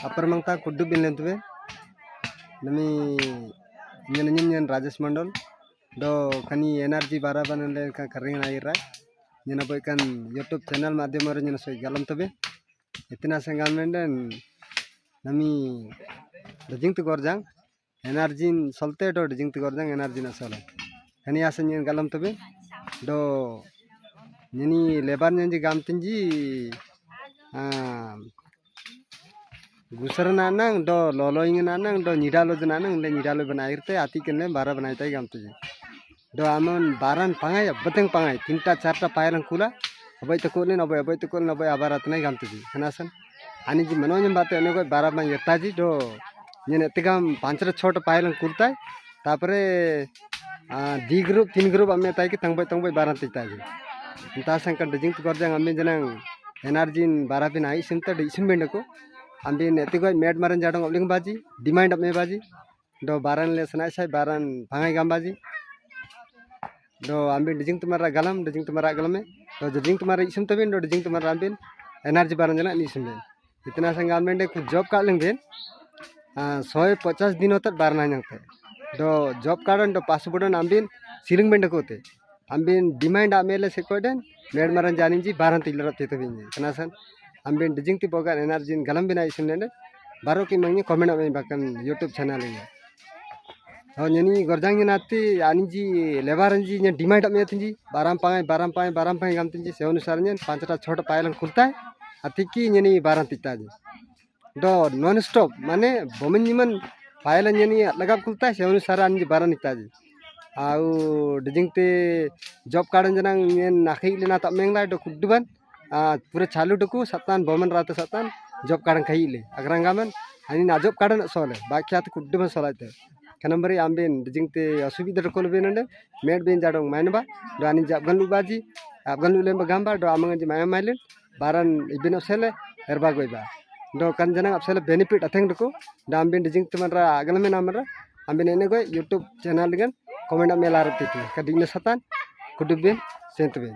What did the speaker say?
Upper Mangta could do Binlentwe. Nami Yan Rajesh Mandal. Do Kani energy Baraban and Karina Ira. Yanaboykan YouTube channel Madimar in Soy Galamtabe. Itina Sangaman and Nami the Jink to Gorjang. Energy in salted or the Jink to Gorjang energy in a solo. Kani Asan in Galamtabe. Do Nini Lebanon Gamtinji. Gusar nanang do loloing nanang do nidalo nanang le nidalo बनाइरते आती करने 12 बनाइता ही gamtu ji do amon baran pangai beteng pangai tinta charta pailang kula abai to kolen abai abarat nai gamtu ji kenasan ani ji मनोजम बात है को 12 में यता जी do ने तिगम 5 छोट pailang kurtai tapare di group 3 group amme tai ki tangbai 12 tita ji inta sangkan dejing to gorjang amme janang energy in 12 bin ai simta de isim bendako ambil netikoi med maran jadong obling baji demand up me baji do baran le sanai sai baran pangai gam baji do ambil dijing tumara galam me do dijing tumara isum tabin do dijing tumara ambil energy baran jana ni isum ben itna sang ambil de kuch job card leng ben 150 दिन तक बारन आंगते do job card and do passport an ambil ceiling bend kote ambil demand amele sekoden med maran janinji baran tilarat te binji kenasan ambil dijing ti bogan energy in galam bina isim lende baro ki mangi comment ame bakan YouTube channel ini और यनी गर्जांग नाती आनी जी लेबारन जी ने demand में थी जी बाराम पाए गामती जी से अनुसार ने 5टा छोटा पायलन खुलता है अति की यनी 12 तिता जी दो नॉन स्टॉप माने बोमन निमन पायलन यनी लगा खुलता है से अनुसार आनी जी 12 निता जी आउ डिजिंग ते जॉब कार्ड जनang ने नाखी लेना तब मेंगला दो कुडबन पूरे चालू टुकु सतान बोमन रात सतान जॉब कार्ड खाई ले अगरंगामन ani na job कार्ड सोले बाकी आत कुडबन सोलाते kanambari ambin dijingte asubida rokol benande med ben jadong mainba do ani jabgan lu baji abgan lu lemba gamba do amang ji maya mailen baran ibin osele erba goiba do kan jana apsele benefit atheng doko do ambin dijingte manra agalme namra ambin ene goi YouTube channel gan comment melar titu kadingna satan kudubben sentben